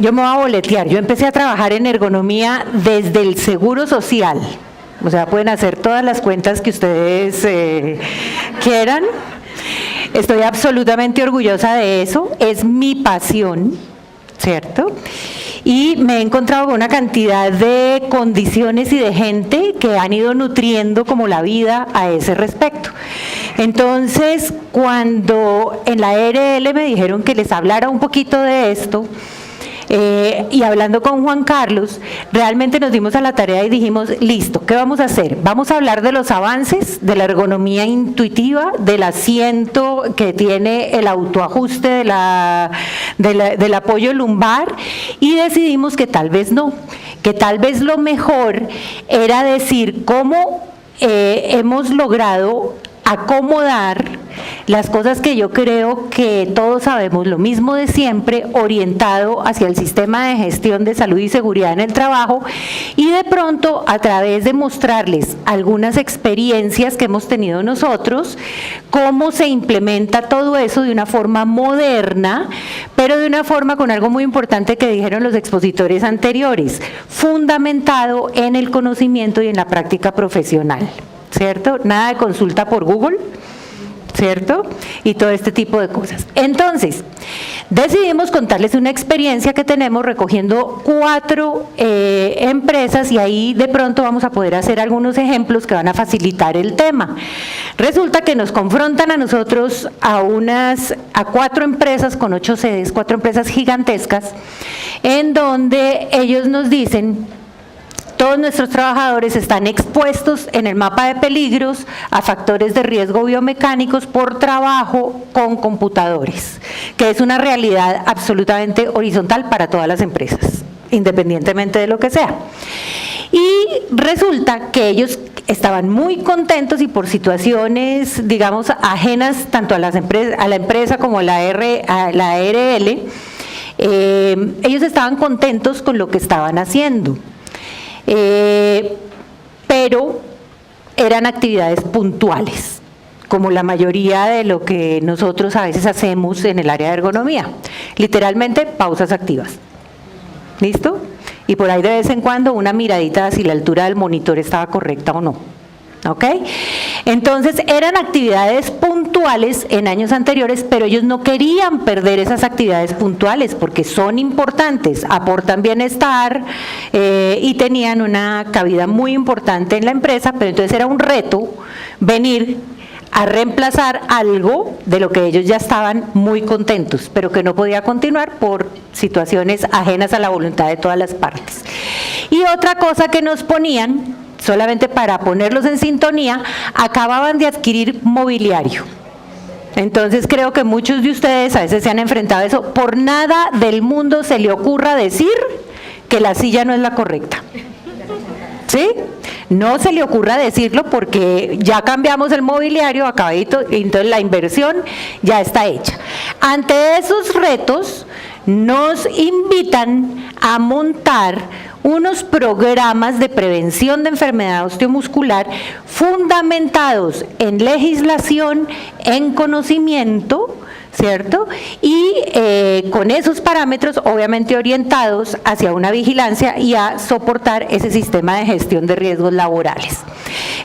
yo me voy a boletear. Yo empecé a trabajar en ergonomía desde el Seguro Social. O sea, pueden hacer todas las cuentas que ustedes quieran. Estoy absolutamente orgullosa de eso. Es mi pasión, ¿cierto? Y me he encontrado con una cantidad de condiciones y de gente que han ido nutriendo como la vida a ese respecto. Entonces, cuando en la ARL me dijeron que les hablara un poquito de esto, y hablando con Juan Carlos, realmente nos dimos a la tarea y dijimos, listo, ¿qué vamos a hacer? Vamos a hablar de los avances, de la ergonomía intuitiva, del asiento que tiene el autoajuste del apoyo lumbar, y decidimos que tal vez no, que tal vez lo mejor era decir cómo hemos logrado acomodar las cosas que yo creo que todos sabemos, lo mismo de siempre, orientado hacia el sistema de gestión de salud y seguridad en el trabajo, y de pronto a través de mostrarles algunas experiencias que hemos tenido nosotros, cómo se implementa todo eso de una forma moderna, pero de una forma con algo muy importante que dijeron los expositores anteriores, fundamentado en el conocimiento y en la práctica profesional, ¿cierto? Nada de consulta por Google, ¿cierto? Y todo este tipo de cosas. Entonces, decidimos contarles una experiencia que tenemos recogiendo 4 empresas, y ahí de pronto vamos a poder hacer algunos ejemplos que van a facilitar el tema. Resulta que nos confrontan a nosotros a 4 empresas con 8 sedes, 4 empresas gigantescas, en donde ellos nos dicen: todos nuestros trabajadores están expuestos en el mapa de peligros a factores de riesgo biomecánicos por trabajo con computadores, que es una realidad absolutamente horizontal para todas las empresas, independientemente de lo que sea. Y resulta que ellos estaban muy contentos, y por situaciones, digamos, ajenas tanto a la empresa como a la ARL, ellos estaban contentos con lo que estaban haciendo. Pero eran actividades puntuales, como la mayoría de lo que nosotros a veces hacemos en el área de ergonomía, literalmente pausas activas, ¿listo? Y por ahí de vez en cuando una miradita si la altura del monitor estaba correcta o no, ¿ok? Entonces eran actividades puntuales en años anteriores, pero ellos no querían perder esas actividades puntuales porque son importantes, aportan bienestar y tenían una cabida muy importante en la empresa, pero entonces era un reto venir a reemplazar algo de lo que ellos ya estaban muy contentos, pero que no podía continuar por situaciones ajenas a la voluntad de todas las partes. Y otra cosa que nos ponían, solamente para ponerlos en sintonía, acababan de adquirir mobiliario. Entonces creo que muchos de ustedes a veces se han enfrentado a eso. Por nada del mundo se le ocurra decir que la silla no es la correcta, ¿sí? No se le ocurra decirlo porque ya cambiamos el mobiliario, acabadito, entonces la inversión ya está hecha. Ante esos retos nos invitan a montar unos programas de prevención de enfermedad osteomuscular fundamentados en legislación, en conocimiento, ¿cierto? Y con esos parámetros obviamente orientados hacia una vigilancia y a soportar ese sistema de gestión de riesgos laborales.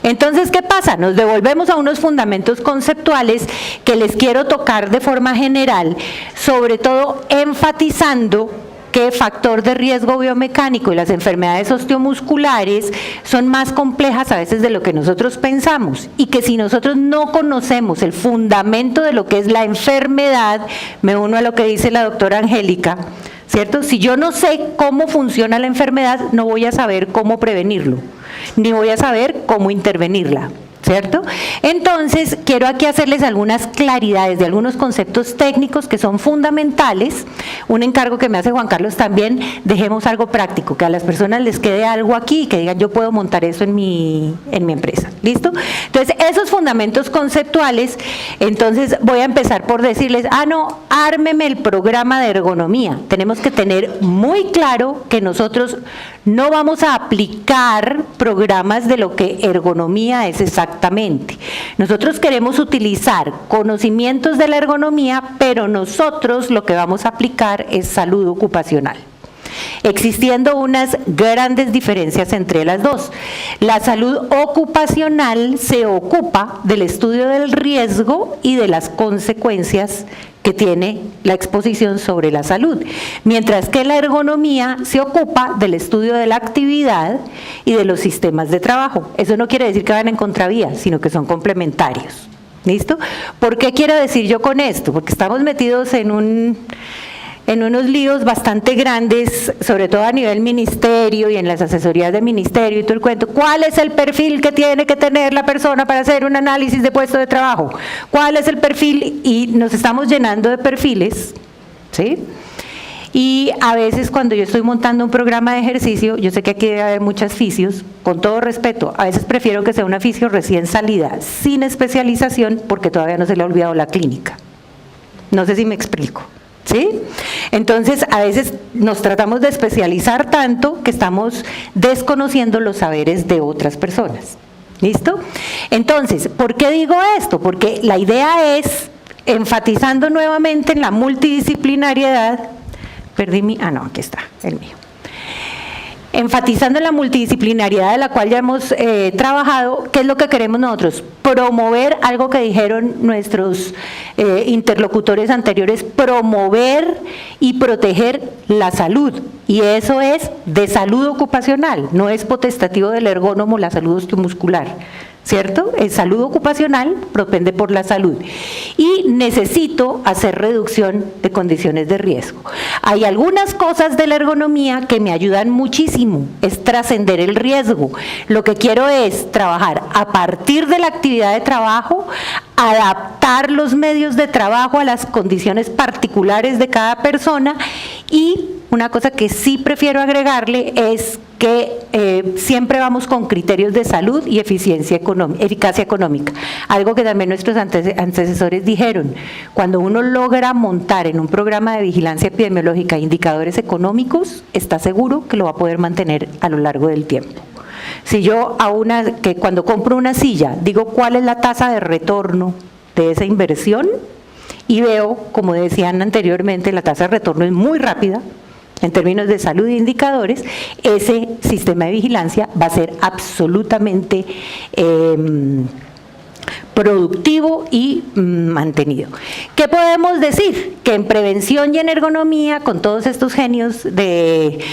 Entonces, ¿qué pasa? Nos devolvemos a unos fundamentos conceptuales que les quiero tocar de forma general, sobre todo enfatizando que factor de riesgo biomecánico y las enfermedades osteomusculares son más complejas a veces de lo que nosotros pensamos, y que si nosotros no conocemos el fundamento de lo que es la enfermedad, me uno a lo que dice la doctora Angélica, ¿cierto? Si yo no sé cómo funciona la enfermedad, no voy a saber cómo prevenirlo, ni voy a saber cómo intervenirla, ¿cierto? Entonces, quiero aquí hacerles algunas claridades de algunos conceptos técnicos que son fundamentales. Un encargo que me hace Juan Carlos también, dejemos algo práctico, que a las personas les quede algo aquí y que digan yo puedo montar eso en mi empresa, ¿listo? Entonces, esos fundamentos conceptuales, entonces voy a empezar por decirles, no, ármeme el programa de ergonomía. Tenemos que tener muy claro que nosotros no vamos a aplicar programas de lo que ergonomía es exactamente. Nosotros queremos utilizar conocimientos de la ergonomía, pero nosotros lo que vamos a aplicar es salud ocupacional. existiendo unas grandes diferencias entre las dos. La salud ocupacional se ocupa del estudio del riesgo y de las consecuencias que tiene la exposición sobre la salud, mientras que la ergonomía se ocupa del estudio de la actividad y de los sistemas de trabajo. Eso no quiere decir que van en contravía, sino que son complementarios. ¿Listo? ¿Por qué quiero decir yo con esto? Porque estamos metidos en unos líos bastante grandes, sobre todo a nivel ministerio y en las asesorías de ministerio y todo el cuento. ¿Cuál es el perfil que tiene que tener la persona para hacer un análisis de puesto de trabajo? ¿Cuál es el perfil? Y nos estamos llenando de perfiles, ¿sí? Y a veces cuando yo estoy montando un programa de ejercicio, yo sé que aquí debe haber muchas fisios, con todo respeto, a veces prefiero que sea una fisio recién salida, sin especialización, porque todavía no se le ha olvidado la clínica. No sé si me explico. ¿Sí? Entonces, a veces nos tratamos de especializar tanto que estamos desconociendo los saberes de otras personas. ¿Listo? Entonces, ¿por qué digo esto? Porque la idea es, enfatizando nuevamente en la multidisciplinariedad, no, aquí está, el mío. Enfatizando en la multidisciplinariedad de la cual ya hemos trabajado, ¿qué es lo que queremos nosotros? Promover algo que dijeron nuestros interlocutores anteriores, promover y proteger la salud. Y eso es de salud ocupacional, no es potestativo del ergónomo la salud osteomuscular, ¿cierto? El salud ocupacional propende por la salud. Y necesito hacer reducción de condiciones de riesgo. Hay algunas cosas de la ergonomía que me ayudan muchísimo, es trascender el riesgo. Lo que quiero es trabajar a partir de la actividad de trabajo, adaptar los medios de trabajo a las condiciones particulares de cada persona, y una cosa que sí prefiero agregarle es que siempre vamos con criterios de salud y eficacia económica. Algo que también nuestros antecesores dijeron, cuando uno logra montar en un programa de vigilancia epidemiológica indicadores económicos, está seguro que lo va a poder mantener a lo largo del tiempo. Si yo cuando compro una silla, digo cuál es la tasa de retorno de esa inversión y veo, como decían anteriormente, la tasa de retorno es muy rápida, en términos de salud e indicadores, ese sistema de vigilancia va a ser absolutamente productivo y mantenido. ¿Qué podemos decir? Que en prevención y en ergonomía, con todos estos genios de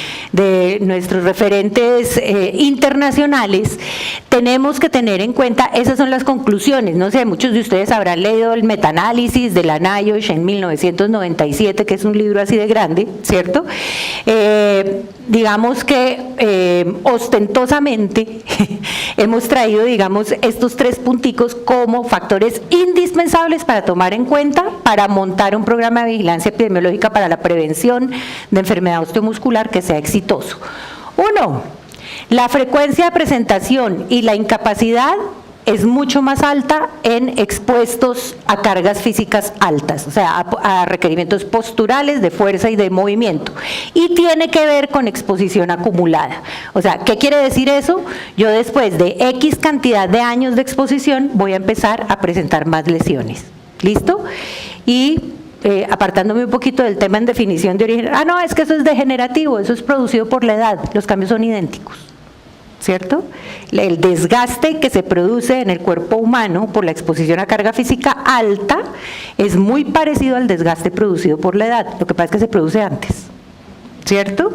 nuestros referentes internacionales, tenemos que tener en cuenta, esas son las conclusiones. No sé, muchos de ustedes habrán leído el metaanálisis de la NIOSH en 1997, que es un libro así de grande, ¿cierto? Digamos que ostentosamente hemos traído, digamos, estos 3 punticos como factores indispensables para tomar en cuenta para montar un programa de vigilancia epidemiológica para la prevención de enfermedad osteomuscular que sea exitoso. 1, la frecuencia de presentación y la incapacidad es mucho más alta en expuestos a cargas físicas altas, o sea, a requerimientos posturales, de fuerza y de movimiento. Y tiene que ver con exposición acumulada. O sea, ¿qué quiere decir eso? Yo después de X cantidad de años de exposición voy a empezar a presentar más lesiones. ¿Listo? Y apartándome un poquito del tema en definición de origen, no, es que eso es degenerativo, eso es producido por la edad, los cambios son idénticos. ¿Cierto? El desgaste que se produce en el cuerpo humano por la exposición a carga física alta es muy parecido al desgaste producido por la edad, lo que pasa es que se produce antes, ¿cierto?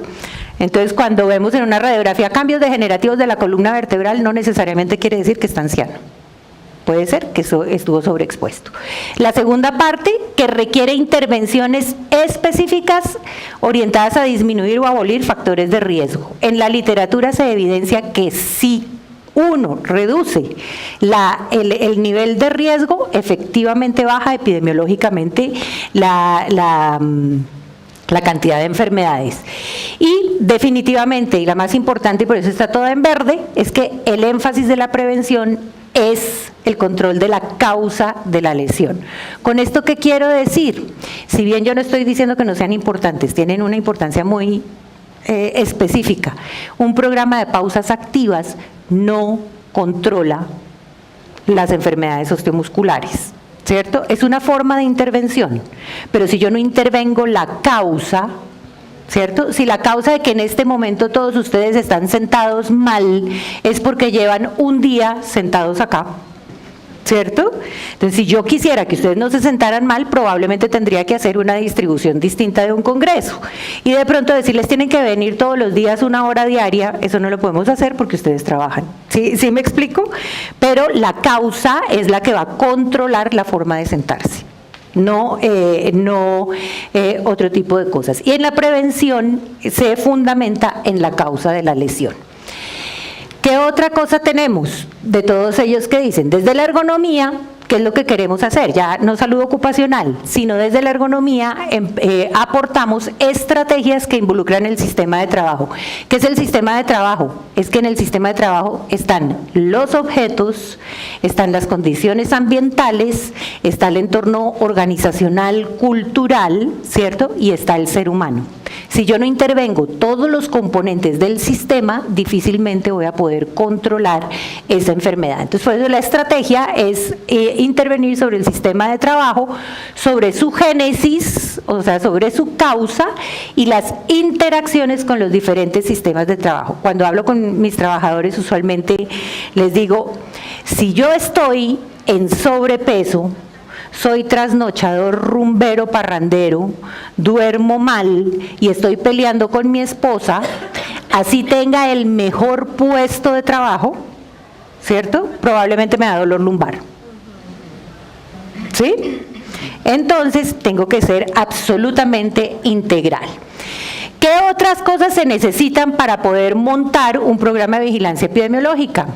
Entonces, cuando vemos en una radiografía cambios degenerativos de la columna vertebral, no necesariamente quiere decir que está anciano. Puede ser que eso estuvo sobreexpuesto. La segunda parte, que requiere intervenciones específicas orientadas a disminuir o abolir factores de riesgo. En la literatura se evidencia que si uno reduce el nivel de riesgo, efectivamente baja epidemiológicamente la cantidad de enfermedades. Y definitivamente, y la más importante, y por eso está toda en verde, es que el énfasis de la prevención es el control de la causa de la lesión. ¿Con esto qué quiero decir? Si bien yo no estoy diciendo que no sean importantes, tienen una importancia muy específica. Un programa de pausas activas no controla las enfermedades osteomusculares, ¿cierto? Es una forma de intervención, pero si yo no intervengo la causa, ¿cierto? Si la causa de que en este momento todos ustedes están sentados mal es porque llevan un día sentados acá, ¿cierto? Entonces, si yo quisiera que ustedes no se sentaran mal, probablemente tendría que hacer una distribución distinta de un congreso. Y de pronto decirles tienen que venir todos los días 1 hora diaria, eso no lo podemos hacer porque ustedes trabajan. ¿Sí me explico? Pero la causa es la que va a controlar la forma de sentarse. No otro tipo de cosas. Y en la prevención se fundamenta en la causa de la lesión. ¿Qué otra cosa tenemos de todos ellos que dicen? Desde la ergonomía, ¿qué es lo que queremos hacer? Ya no salud ocupacional, sino desde la ergonomía aportamos estrategias que involucran el sistema de trabajo. ¿Qué es el sistema de trabajo? Es que en el sistema de trabajo están los objetos, están las condiciones ambientales, está el entorno organizacional, cultural, ¿cierto? Y está el ser humano. Si yo no intervengo todos los componentes del sistema, difícilmente voy a poder controlar esa enfermedad. Entonces, por eso la estrategia es intervenir sobre el sistema de trabajo, sobre su génesis, o sea, sobre su causa y las interacciones con los diferentes sistemas de trabajo. Cuando hablo con mis trabajadores, usualmente les digo, si yo estoy en sobrepeso, soy trasnochador, rumbero, parrandero, duermo mal y estoy peleando con mi esposa, así tenga el mejor puesto de trabajo, ¿cierto? Probablemente me da dolor lumbar. ¿Sí? Entonces tengo que ser absolutamente integral. ¿Qué otras cosas se necesitan para poder montar un programa de vigilancia epidemiológica?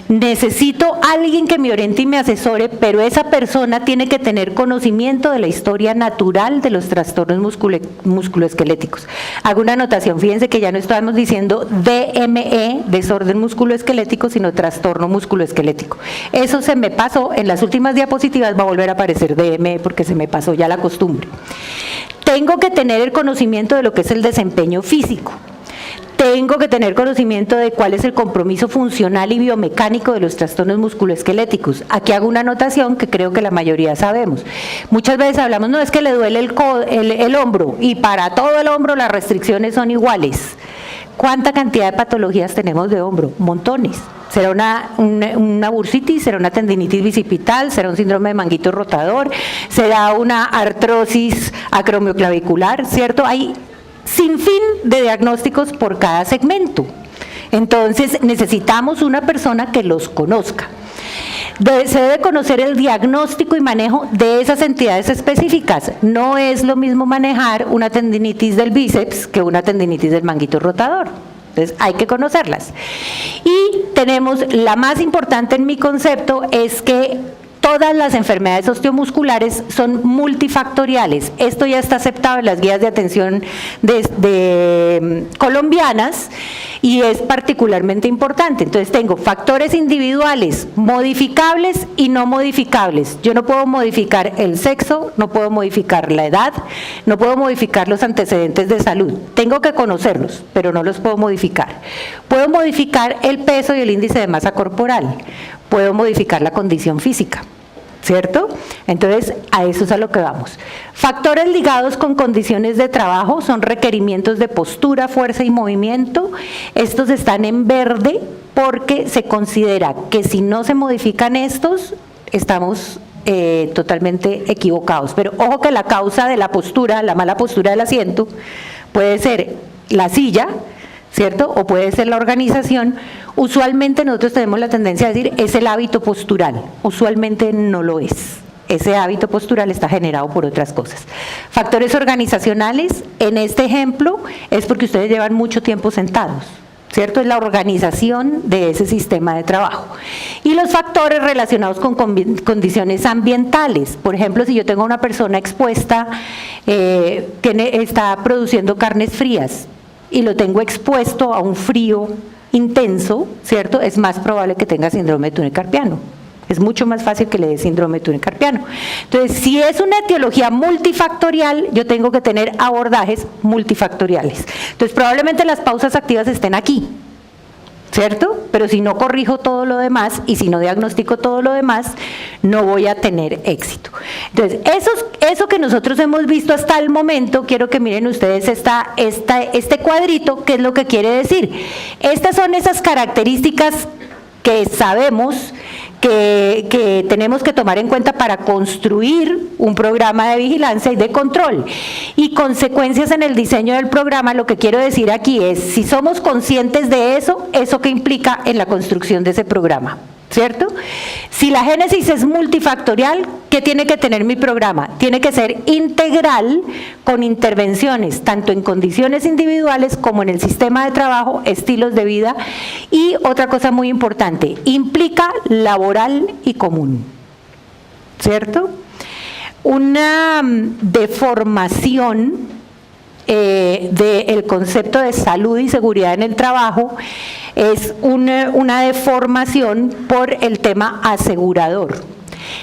Necesito alguien que me oriente y me asesore, pero esa persona tiene que tener conocimiento de la historia natural de los trastornos musculoesqueléticos. Hago una anotación, fíjense que ya no estamos diciendo DME, desorden musculoesquelético, sino trastorno musculoesquelético. Eso se me pasó, en las últimas diapositivas va a volver a aparecer DME porque se me pasó ya la costumbre. Tengo que tener el conocimiento de lo que es el desempeño físico. Tengo que tener conocimiento de cuál es el compromiso funcional y biomecánico de los trastornos musculoesqueléticos. Aquí hago una anotación que creo que la mayoría sabemos. Muchas veces hablamos, no, es que le duele el hombro, y para todo el hombro las restricciones son iguales. ¿Cuánta cantidad de patologías tenemos de hombro? Montones. ¿Será una bursitis? ¿Será una tendinitis bicipital? ¿Será un síndrome de manguito rotador? ¿Será una artrosis acromioclavicular? ¿Cierto? Hay sin fin de diagnósticos por cada segmento. Entonces necesitamos una persona que los conozca. Se debe conocer el diagnóstico y manejo de esas entidades específicas. No es lo mismo manejar una tendinitis del bíceps que una tendinitis del manguito rotador. Entonces hay que conocerlas. Y tenemos, la más importante en mi concepto es que todas las enfermedades osteomusculares son multifactoriales. Esto ya está aceptado en las guías de atención colombianas y es particularmente importante. Entonces tengo factores individuales, modificables y no modificables. Yo no puedo modificar el sexo, no puedo modificar la edad, no puedo modificar los antecedentes de salud. Tengo que conocerlos, pero no los puedo modificar. Puedo modificar el peso y el índice de masa corporal. Puedo modificar la condición física, ¿cierto? Entonces, a eso es a lo que vamos. Factores ligados con condiciones de trabajo son requerimientos de postura, fuerza y movimiento. Estos están en verde porque se considera que si no se modifican estos, estamos totalmente equivocados. Pero ojo que la causa de la postura, la mala postura del asiento, puede ser la silla, ¿cierto? O puede ser la organización. Usualmente nosotros tenemos la tendencia a decir es el hábito postural, usualmente no lo es. Ese hábito postural está generado por otras cosas. Factores organizacionales, en este ejemplo, es porque ustedes llevan mucho tiempo sentados, ¿cierto? Es la organización de ese sistema de trabajo. Y los factores relacionados con condiciones ambientales, por ejemplo, si yo tengo una persona expuesta, está produciendo carnes frías, y lo tengo expuesto a un frío intenso, ¿cierto? Es más probable que tenga síndrome de túnel carpiano. Es mucho más fácil que le dé síndrome de túnel carpiano. Entonces, si es una etiología multifactorial, yo tengo que tener abordajes multifactoriales. Entonces, probablemente las pausas activas estén aquí, ¿cierto? Pero si no corrijo todo lo demás y si no diagnostico todo lo demás, no voy a tener éxito. Entonces, eso que nosotros hemos visto hasta el momento, quiero que miren ustedes este cuadrito, ¿qué es lo que quiere decir? Estas son esas características que sabemos que tenemos que tomar en cuenta para construir un programa de vigilancia y de control. Y consecuencias en el diseño del programa, lo que quiero decir aquí es, si somos conscientes de eso, ¿eso qué implica en la construcción de ese programa? ¿Cierto? Si la génesis es multifactorial, ¿qué tiene que tener mi programa? Tiene que ser integral, con intervenciones tanto en condiciones individuales como en el sistema de trabajo, estilos de vida, y otra cosa muy importante, implica laboral y común, ¿cierto? Una deformación del concepto de salud y seguridad en el trabajo es una deformación por el tema asegurador.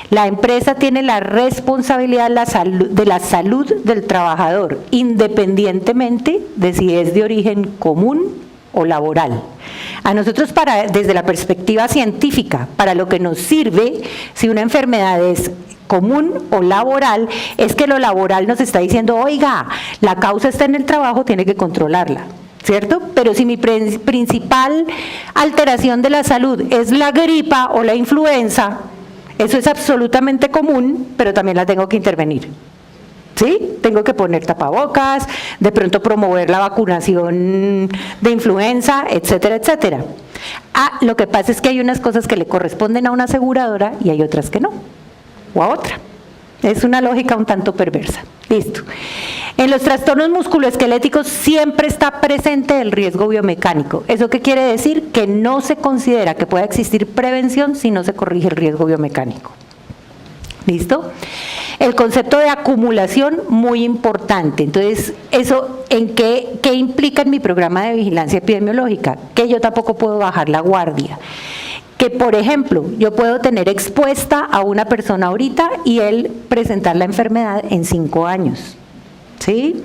La empresa tiene la responsabilidad de la salud del trabajador, independientemente de si es de origen común o laboral. A nosotros, desde la perspectiva científica, para lo que nos sirve, si una enfermedad es común o laboral, es que lo laboral nos está diciendo, oiga, la causa está en el trabajo, tiene que controlarla, ¿cierto? Pero si mi principal alteración de la salud es la gripa o la influenza, eso es absolutamente común, pero también la tengo que intervenir. ¿Sí? Tengo que poner tapabocas, de pronto promover la vacunación de influenza, etcétera, etcétera. Lo que pasa es que hay unas cosas que le corresponden a una aseguradora y hay otras que no, o a otra. Es una lógica un tanto perversa. Listo. En los trastornos musculoesqueléticos siempre está presente el riesgo biomecánico. ¿Eso qué quiere decir? Que no se considera que pueda existir prevención si no se corrige el riesgo biomecánico. ¿Listo? El concepto de acumulación, muy importante. Entonces, ¿eso en qué implica en mi programa de vigilancia epidemiológica? Que yo tampoco puedo bajar la guardia. Que, por ejemplo, yo puedo tener expuesta a una persona ahorita y él presentar la enfermedad en 5 años. ¿Sí?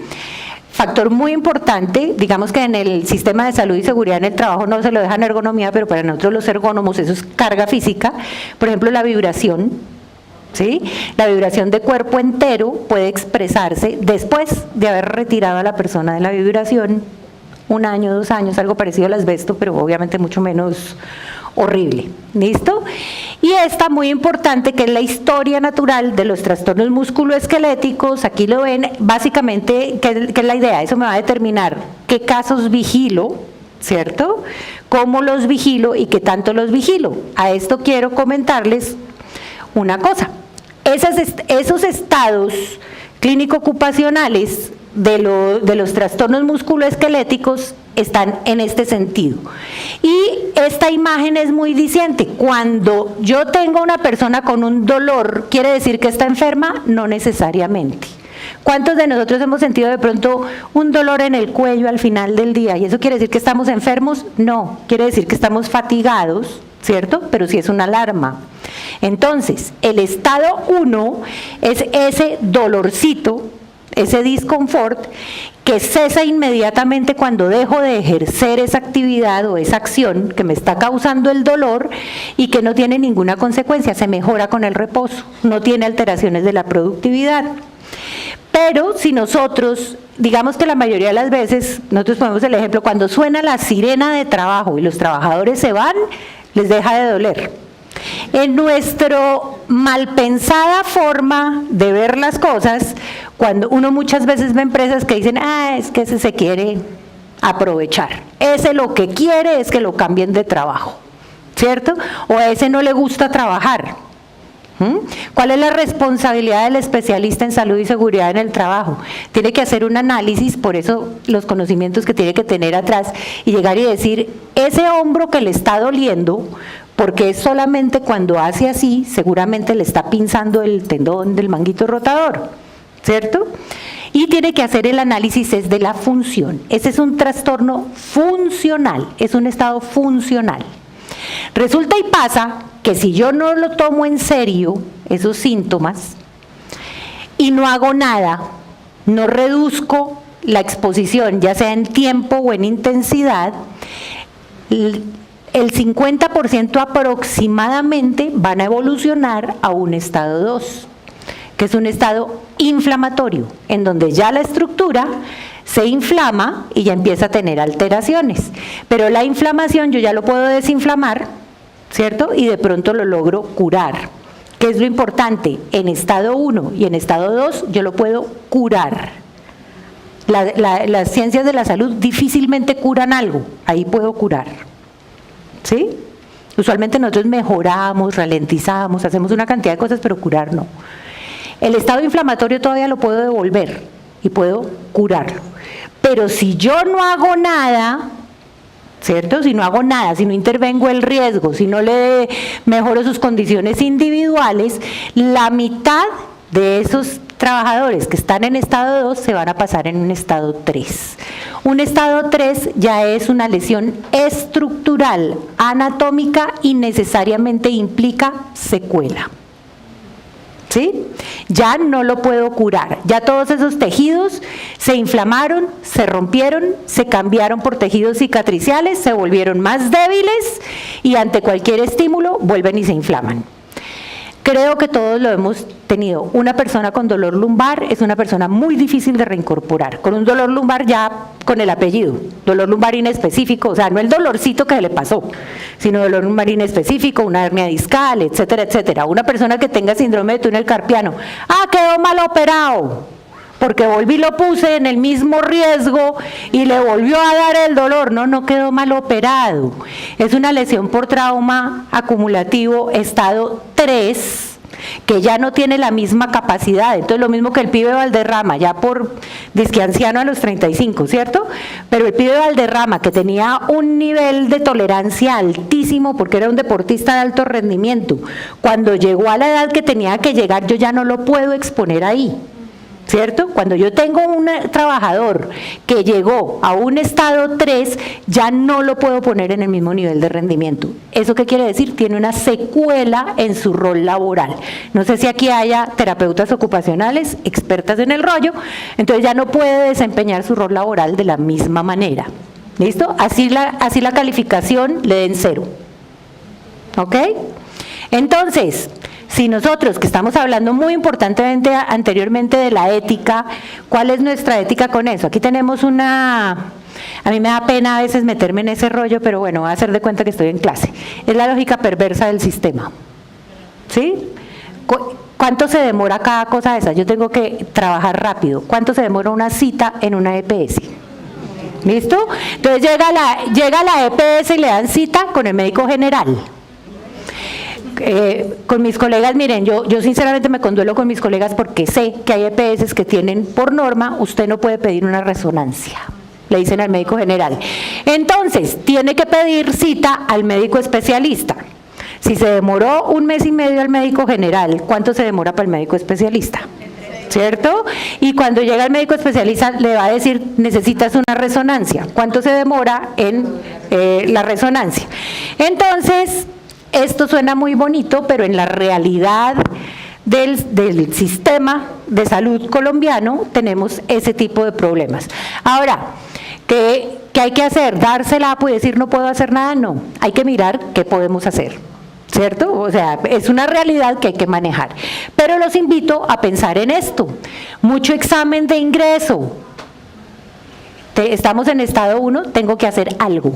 Factor muy importante, digamos que en el sistema de salud y seguridad en el trabajo no se lo dejan ergonomía, pero para nosotros los ergónomos eso es carga física. Por ejemplo, la vibración. ¿Sí? La vibración de cuerpo entero puede expresarse después de haber retirado a la persona de la vibración 1 año, 2 años, algo parecido al asbesto, pero obviamente mucho menos horrible. ¿Listo? Y esta muy importante, que es la historia natural de los trastornos musculoesqueléticos. Aquí lo ven, básicamente, ¿qué es la idea? Eso me va a determinar qué casos vigilo, ¿cierto? Cómo los vigilo y qué tanto los vigilo. A esto quiero comentarles una cosa. Esos estados clínico-ocupacionales de los trastornos musculoesqueléticos están en este sentido. Y esta imagen es muy diciente. Cuando yo tengo una persona con un dolor, ¿quiere decir que está enferma? No necesariamente. ¿Cuántos de nosotros hemos sentido de pronto un dolor en el cuello al final del día? ¿Y eso quiere decir que estamos enfermos? No, quiere decir que estamos fatigados, ¿cierto? Pero sí es una alarma. Entonces, el estado 1 es ese dolorcito, ese disconfort que cesa inmediatamente cuando dejo de ejercer esa actividad o esa acción que me está causando el dolor y que no tiene ninguna consecuencia, se mejora con el reposo, no tiene alteraciones de la productividad. Pero si nosotros, digamos que la mayoría de las veces, nosotros ponemos el ejemplo, cuando suena la sirena de trabajo y los trabajadores se van, les deja de doler. En nuestra malpensada forma de ver las cosas, cuando uno muchas veces ve empresas que dicen, es que ese se quiere aprovechar, ese lo que quiere es que lo cambien de trabajo, ¿cierto? O a ese no le gusta trabajar. ¿Cuál es la responsabilidad del especialista en salud y seguridad en el trabajo? Tiene que hacer un análisis, por eso los conocimientos que tiene que tener atrás, y llegar y decir, ese hombro que le está doliendo, porque es solamente cuando hace así, seguramente le está pinzando el tendón del manguito rotador, ¿cierto? Y tiene que hacer el análisis es de la función. Ese es un trastorno funcional, es un estado funcional. Resulta y pasa que si yo no lo tomo en serio, esos síntomas, y no hago nada, no reduzco la exposición, ya sea en tiempo o en intensidad, el 50% aproximadamente van a evolucionar a un estado 2, que es un estado inflamatorio, en donde ya la estructura se inflama y ya empieza a tener alteraciones. Pero la inflamación yo ya lo puedo desinflamar, ¿cierto? Y de pronto lo logro curar. ¿Qué es lo importante? En estado 1 y en estado 2 yo lo puedo curar. Las ciencias de la salud difícilmente curan algo, ahí puedo curar. ¿Sí? Usualmente nosotros mejoramos, ralentizamos, hacemos una cantidad de cosas, pero curar no. El estado inflamatorio todavía lo puedo devolver y puedo curarlo. Pero si yo no hago nada, ¿cierto? Si no hago nada, si no intervengo el riesgo, si no le mejoro sus condiciones individuales, la mitad de esos trabajadores que están en estado 2 se van a pasar en un estado 3. Un estado 3 ya es una lesión estructural, anatómica y necesariamente implica secuela. ¿Sí? Ya no lo puedo curar, ya todos esos tejidos se inflamaron, se rompieron, se cambiaron por tejidos cicatriciales, se volvieron más débiles y ante cualquier estímulo vuelven y se inflaman. Creo que todos lo hemos tenido. Una persona con dolor lumbar es una persona muy difícil de reincorporar. Con un dolor lumbar ya con el apellido, dolor lumbar inespecífico, o sea, no el dolorcito que le pasó, sino dolor lumbar inespecífico, una hernia discal, etcétera, etcétera. Una persona que tenga síndrome de túnel carpiano, quedó mal operado, porque volví y lo puse en el mismo riesgo y le volvió a dar el dolor. No quedó mal operado. Es una lesión por trauma acumulativo estado 3, que ya no tiene la misma capacidad. Entonces lo mismo que el pibe Valderrama, ya por disque anciano a los 35, ¿cierto? Pero el pibe Valderrama, que tenía un nivel de tolerancia altísimo porque era un deportista de alto rendimiento, cuando llegó a la edad que tenía que llegar, yo ya no lo puedo exponer ahí, ¿cierto? Cuando yo tengo un trabajador que llegó a un estado 3, ya no lo puedo poner en el mismo nivel de rendimiento. ¿Eso qué quiere decir? Tiene una secuela en su rol laboral. No sé si aquí haya terapeutas ocupacionales, expertas en el rollo, entonces ya no puede desempeñar su rol laboral de la misma manera. ¿Listo? Así la calificación le den 0. ¿Ok? Entonces, si nosotros, que estamos hablando muy importantemente anteriormente de la ética, ¿cuál es nuestra ética con eso? Aquí tenemos a mí me da pena a veces meterme en ese rollo, pero bueno, voy a hacer de cuenta que estoy en clase. Es la lógica perversa del sistema. ¿Sí? ¿Cuánto se demora cada cosa de esas? Yo tengo que trabajar rápido. ¿Cuánto se demora una cita en una EPS? ¿Listo? Entonces llega la EPS y le dan cita con el médico general. Con mis colegas, miren, yo sinceramente me conduelo con mis colegas porque sé que hay EPS que tienen por norma, usted no puede pedir una resonancia, le dicen al médico general. Entonces, tiene que pedir cita al médico especialista. Si se demoró 1 mes y medio al médico general, ¿cuánto se demora para el médico especialista? ¿Cierto? Y cuando llega el médico especialista le va a decir, necesitas una resonancia. ¿Cuánto se demora en la resonancia? Entonces, esto suena muy bonito, pero en la realidad del sistema de salud colombiano tenemos ese tipo de problemas. Ahora, ¿qué hay que hacer? ¿Dársela y decir no puedo hacer nada? No, hay que mirar qué podemos hacer, ¿cierto? O sea, es una realidad que hay que manejar. Pero los invito a pensar en esto. Mucho examen de ingreso. Estamos en estado 1, tengo que hacer algo,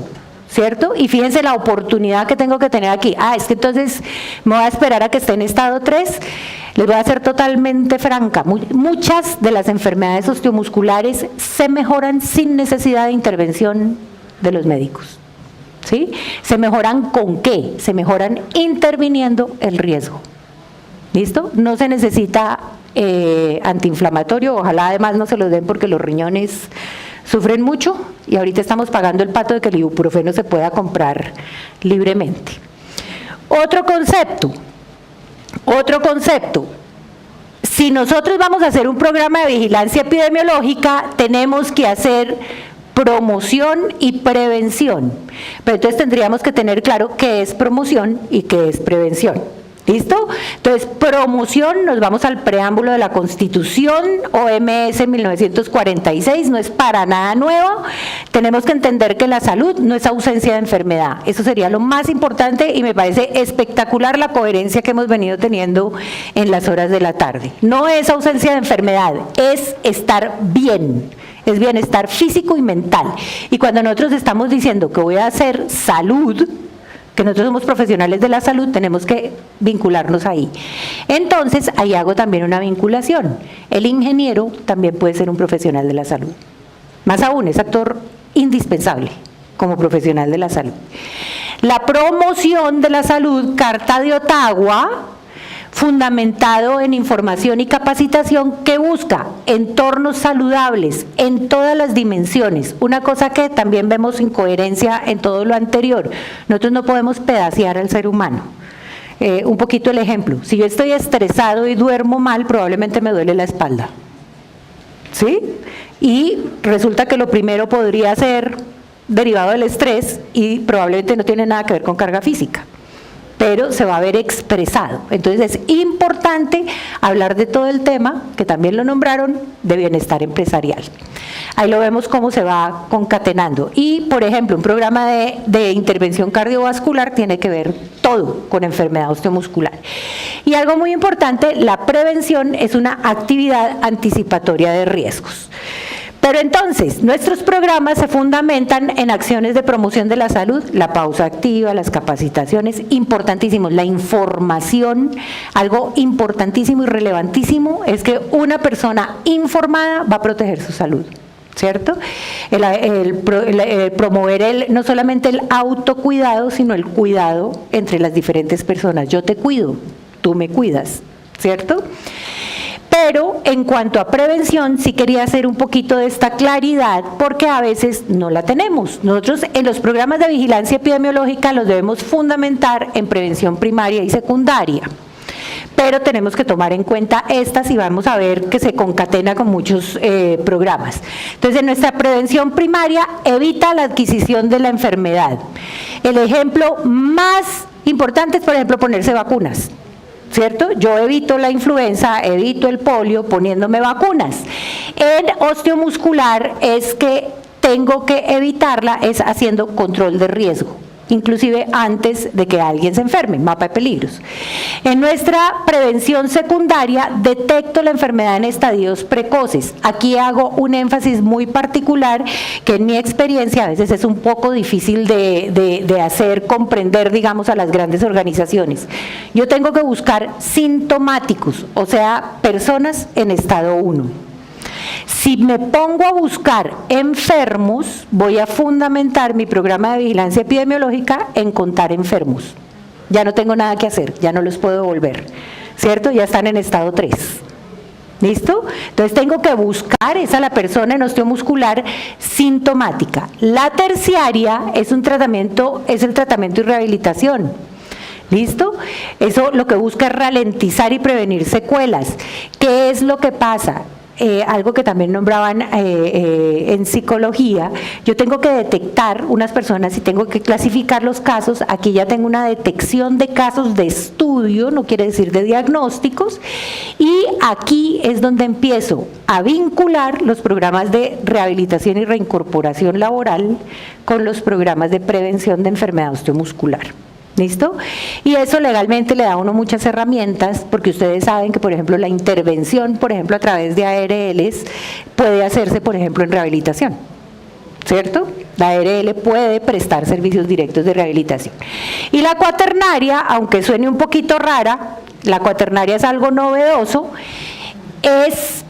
¿cierto? Y fíjense la oportunidad que tengo que tener aquí. Es que entonces me voy a esperar a que esté en estado 3. Les voy a ser totalmente franca. Muchas de las enfermedades osteomusculares se mejoran sin necesidad de intervención de los médicos. ¿Sí? ¿Se mejoran con qué? Se mejoran interviniendo el riesgo. ¿Listo? No se necesita antiinflamatorio, ojalá además no se los den porque los riñones sufren mucho y ahorita estamos pagando el pato de que el ibuprofeno se pueda comprar libremente. Otro concepto, si nosotros vamos a hacer un programa de vigilancia epidemiológica, tenemos que hacer promoción y prevención, pero entonces tendríamos que tener claro qué es promoción y qué es prevención. ¿Listo? Entonces, promoción, nos vamos al preámbulo de la Constitución, OMS 1946, no es para nada nuevo. Tenemos que entender que la salud no es ausencia de enfermedad. Eso sería lo más importante y me parece espectacular la coherencia que hemos venido teniendo en las horas de la tarde. No es ausencia de enfermedad, es estar bien. Es bienestar físico y mental. Y cuando nosotros estamos diciendo que voy a hacer salud, que nosotros somos profesionales de la salud, tenemos que vincularnos ahí. Entonces, ahí hago también una vinculación. El ingeniero también puede ser un profesional de la salud. Más aún, es actor indispensable como profesional de la salud. La promoción de la salud, Carta de Ottawa, fundamentado en información y capacitación que busca entornos saludables en todas las dimensiones. Una cosa que también vemos incoherencia en todo lo anterior. Nosotros no podemos pedacear al ser humano. Un poquito el ejemplo. Si yo estoy estresado y duermo mal, probablemente me duele la espalda. ¿Sí? Y resulta que lo primero podría ser derivado del estrés y probablemente no tiene nada que ver con carga física, pero se va a ver expresado. Entonces es importante hablar de todo el tema, que también lo nombraron, de bienestar empresarial. Ahí lo vemos cómo se va concatenando. Y, por ejemplo, un programa de intervención cardiovascular tiene que ver todo con enfermedad osteomuscular. Y algo muy importante, la prevención es una actividad anticipatoria de riesgos. Pero entonces, nuestros programas se fundamentan en acciones de promoción de la salud, la pausa activa, las capacitaciones, importantísimos, la información, algo importantísimo y relevantísimo es que una persona informada va a proteger su salud, ¿cierto? Promover no solamente el autocuidado, sino el cuidado entre las diferentes personas. Yo te cuido, tú me cuidas, ¿cierto? Pero en cuanto a prevención, sí quería hacer un poquito de esta claridad porque a veces no la tenemos. Nosotros en los programas de vigilancia epidemiológica los debemos fundamentar en prevención primaria y secundaria. Pero tenemos que tomar en cuenta estas y vamos a ver que se concatena con muchos programas. Entonces, en nuestra prevención primaria evita la adquisición de la enfermedad. El ejemplo más importante es, por ejemplo, ponerse vacunas. ¿Cierto? Yo evito la influenza, evito el polio poniéndome vacunas. En osteomuscular es que tengo que evitarla, es haciendo control de riesgo, inclusive antes de que alguien se enferme, mapa de peligros. En nuestra prevención secundaria detecto la enfermedad en estadios precoces. Aquí hago un énfasis muy particular que en mi experiencia a veces es un poco difícil de hacer comprender, digamos, a las grandes organizaciones. Yo tengo que buscar sintomáticos, o sea, personas en estado 1. Si me pongo a buscar enfermos, voy a fundamentar mi programa de vigilancia epidemiológica en contar enfermos. Ya no tengo nada que hacer, ya no los puedo devolver, ¿cierto? Ya están en estado 3. ¿Listo? Entonces tengo que buscar esa la persona en osteomuscular sintomática. La terciaria es un tratamiento, es el tratamiento y rehabilitación. ¿Listo? Eso lo que busca es ralentizar y prevenir secuelas. ¿Qué es lo que pasa? Algo que también nombraban en psicología, yo tengo que detectar unas personas y tengo que clasificar los casos. Aquí ya tengo una detección de casos de estudio, no quiere decir de diagnósticos, y aquí es donde empiezo a vincular los programas de rehabilitación y reincorporación laboral con los programas de prevención de enfermedad osteomuscular. ¿Listo? Y eso legalmente le da a uno muchas herramientas, porque ustedes saben que, por ejemplo, la intervención, por ejemplo, a través de ARLs, puede hacerse, por ejemplo, en rehabilitación, ¿cierto? La ARL puede prestar servicios directos de rehabilitación. Y la cuaternaria, aunque suene un poquito rara, la cuaternaria es algo novedoso, es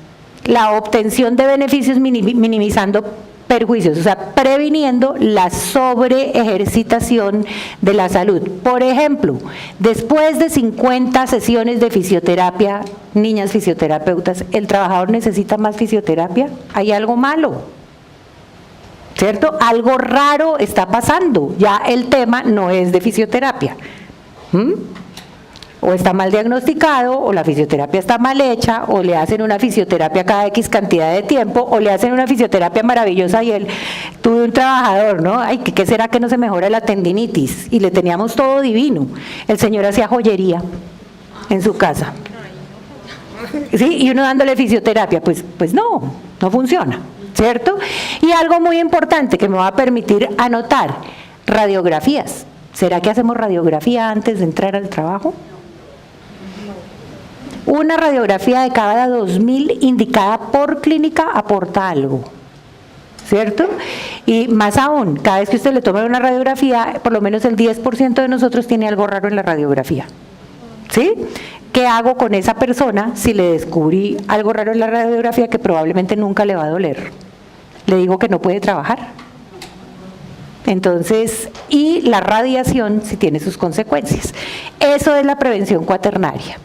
la obtención de beneficios minimizando perjuicios, o sea, previniendo la sobreejercitación de la salud. Por ejemplo, después de 50 sesiones de fisioterapia, niñas fisioterapeutas, ¿el trabajador necesita más fisioterapia? ¿Hay algo malo? ¿Cierto? Algo raro está pasando, ya el tema no es de fisioterapia. O está mal diagnosticado, o la fisioterapia está mal hecha, o le hacen una fisioterapia cada X cantidad de tiempo, o le hacen una fisioterapia maravillosa y él, tuve un trabajador, ¿no? Ay, ¿qué será que no se mejora la tendinitis? Y le teníamos todo divino. El señor hacía joyería. en su casa. ¿Sí? Y uno dándole fisioterapia, pues no funciona, ¿cierto? Y algo muy importante que me va a permitir anotar, radiografías. ¿Será que hacemos radiografía antes de entrar al trabajo? Una radiografía de cada 2.000 indicada por clínica aporta algo, ¿cierto? Y más aún, cada vez que usted le toma una radiografía, por lo menos el 10% de nosotros tiene algo raro en la radiografía, ¿sí? ¿Qué hago con esa persona si le descubrí algo raro en la radiografía que probablemente nunca le va a doler? Le digo que no puede trabajar. Entonces, y la radiación sí tiene sus consecuencias. Eso es la prevención cuaternaria.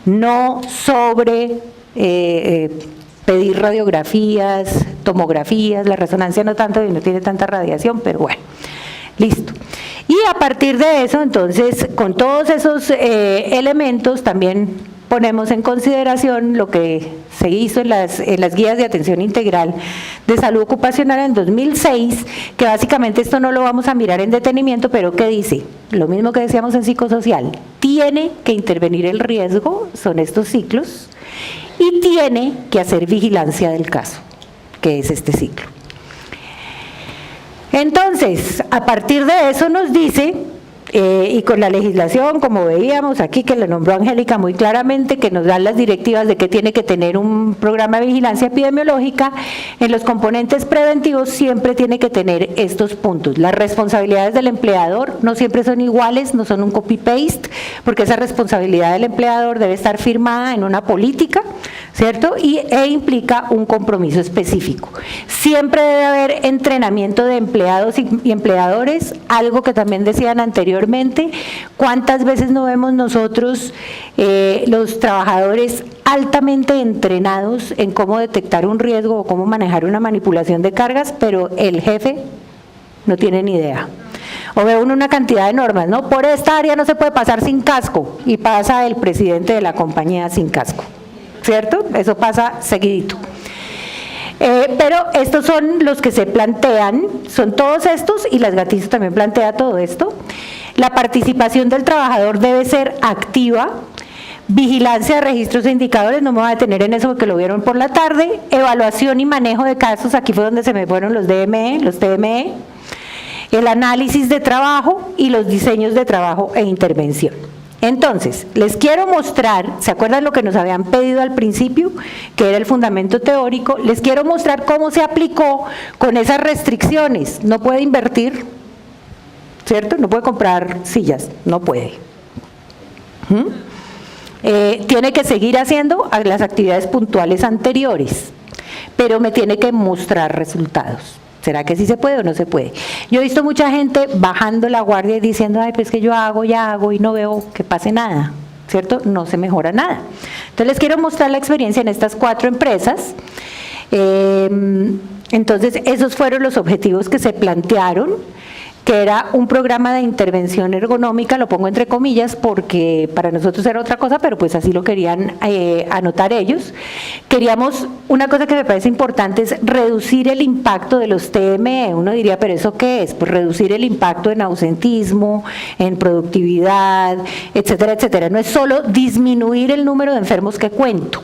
No sobre pedir radiografías, tomografías, la resonancia no tanto y no tiene tanta radiación, pero bueno, listo. Y a partir de eso, entonces, con todos esos elementos también ponemos en consideración lo que se hizo en las guías de atención integral de salud ocupacional en 2006, que básicamente esto no lo vamos a mirar en detenimiento, pero que dice, lo mismo que decíamos en psicosocial, tiene que intervenir el riesgo, son estos ciclos, y tiene que hacer vigilancia del caso, que es este ciclo. Entonces, a partir de eso nos dice, y con la legislación, como veíamos aquí, que le nombró Angélica muy claramente, que nos dan las directivas de que tiene que tener un programa de vigilancia epidemiológica, en los componentes preventivos siempre tiene que tener estos puntos. Las responsabilidades del empleador no siempre son iguales, no son un copy-paste, porque esa responsabilidad del empleador debe estar firmada en una política, ¿cierto? E implica un compromiso específico. Siempre debe haber entrenamiento de empleados y empleadores, algo que también decían anteriormente, cuántas veces no vemos nosotros los trabajadores altamente entrenados en cómo detectar un riesgo o cómo manejar una manipulación de cargas, pero el jefe no tiene ni idea. O ve uno una cantidad de normas, ¿no? Por esta área no se puede pasar sin casco, y pasa el presidente de la compañía sin casco, ¿cierto? Eso pasa seguidito. Pero estos son los que se plantean, son todos estos, y las Gatizo también plantea todo esto. La participación del trabajador debe ser activa, vigilancia de registros e indicadores, no me voy a detener en eso porque lo vieron por la tarde, evaluación y manejo de casos, aquí fue donde se me fueron los DME, los TME, el análisis de trabajo y los diseños de trabajo e intervención. Entonces, les quiero mostrar, ¿se acuerdan lo que nos habían pedido al principio? Que era el fundamento teórico. Les quiero mostrar cómo se aplicó con esas restricciones. No puede invertir, ¿cierto? No puede comprar sillas, no puede. Tiene que seguir haciendo las actividades puntuales anteriores, pero me tiene que mostrar resultados. ¿Será que sí se puede o no se puede? Yo he visto mucha gente bajando la guardia y diciendo, ay, pues que yo hago, ya hago y no veo que pase nada, ¿cierto? No se mejora nada. Entonces les quiero mostrar la experiencia en estas 4 empresas. Entonces esos fueron los objetivos que se plantearon, que era un programa de intervención ergonómica, lo pongo entre comillas porque para nosotros era otra cosa, pero pues así lo querían anotar ellos. Queríamos, una cosa que me parece importante es reducir el impacto de los TME. Uno diría, ¿pero eso qué es? Pues reducir el impacto en ausentismo, en productividad, etcétera, etcétera. No es solo disminuir el número de enfermos que cuento.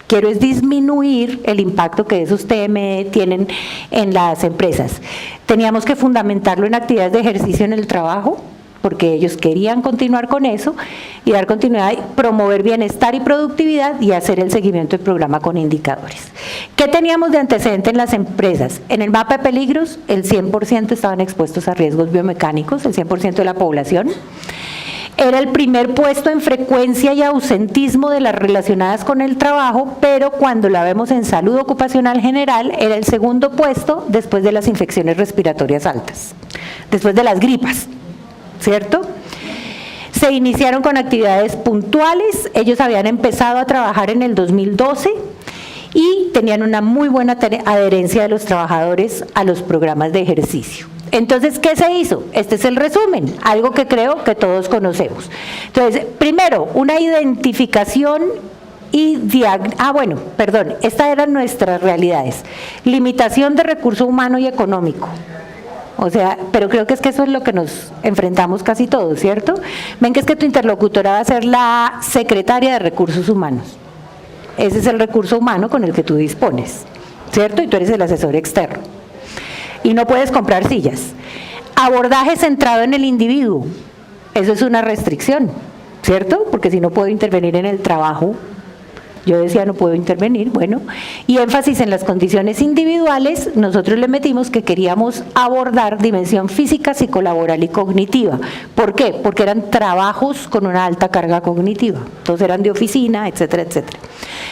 Quiero es disminuir el impacto que esos TME tienen en las empresas. Teníamos que fundamentarlo en actividades de ejercicio en el trabajo, porque ellos querían continuar con eso y dar continuidad, promover bienestar y productividad y hacer el seguimiento del programa con indicadores. ¿Qué teníamos de antecedente en las empresas? En el mapa de peligros, el 100% estaban expuestos a riesgos biomecánicos, el 100% de la población. Era el primer puesto en frecuencia y ausentismo de las relacionadas con el trabajo, pero cuando la vemos en salud ocupacional general, era el segundo puesto después de las infecciones respiratorias altas, después de las gripas, ¿cierto? Se iniciaron con actividades puntuales, ellos habían empezado a trabajar en el 2012 y tenían una muy buena adherencia de los trabajadores a los programas de ejercicio. Entonces, ¿qué se hizo? Este es el resumen, algo que creo que todos conocemos. Entonces, primero, una identificación y estas eran nuestras realidades. Limitación de recurso humano y económico. O sea, pero creo que es que eso es lo que nos enfrentamos casi todos, ¿cierto? Ven que es que tu interlocutora va a ser la secretaria de Recursos Humanos. Ese es el recurso humano con el que tú dispones, ¿cierto? Y tú eres el asesor externo. Y no puedes comprar sillas. Abordaje centrado en el individuo. Eso es una restricción, ¿cierto? Porque si no puedo intervenir en el trabajo, yo decía no puedo intervenir, bueno, y énfasis en las condiciones individuales, nosotros le metimos que queríamos abordar dimensión física, psicolaboral y cognitiva. ¿Por qué? Porque eran trabajos con una alta carga cognitiva, entonces eran de oficina, etcétera, etcétera.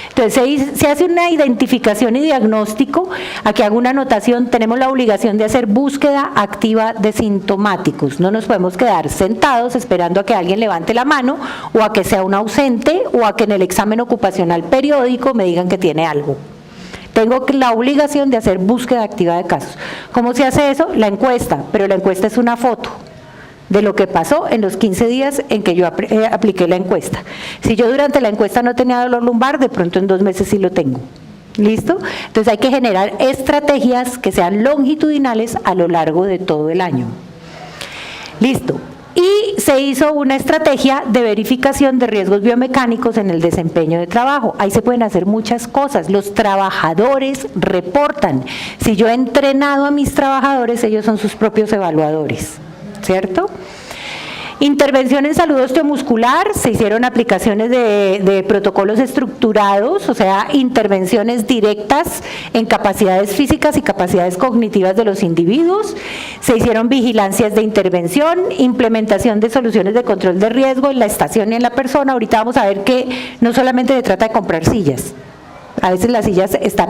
Entonces se hace una identificación y diagnóstico, aquí hago una anotación, tenemos la obligación de hacer búsqueda activa de sintomáticos, no nos podemos quedar sentados esperando a que alguien levante la mano o a que sea un ausente o a que en el examen ocupacional periódico me digan que tiene algo. Tengo la obligación de hacer búsqueda activa de casos. ¿Cómo se hace eso? La encuesta, pero la encuesta es una foto de lo que pasó en los 15 días en que yo apliqué la encuesta. Si yo durante la encuesta no tenía dolor lumbar, de pronto en 2 meses sí lo tengo. ¿Listo? Entonces hay que generar estrategias que sean longitudinales a lo largo de todo el año. Listo. Y se hizo una estrategia de verificación de riesgos biomecánicos en el desempeño de trabajo. Ahí se pueden hacer muchas cosas. Los trabajadores reportan. Si yo he entrenado a mis trabajadores, ellos son sus propios evaluadores, ¿cierto? Intervención en salud osteomuscular, se hicieron aplicaciones de protocolos estructurados, o sea, intervenciones directas en capacidades físicas y capacidades cognitivas de los individuos, se hicieron vigilancias de intervención, implementación de soluciones de control de riesgo en la estación y en la persona. Ahorita vamos a ver que no solamente se trata de comprar sillas, a veces las sillas están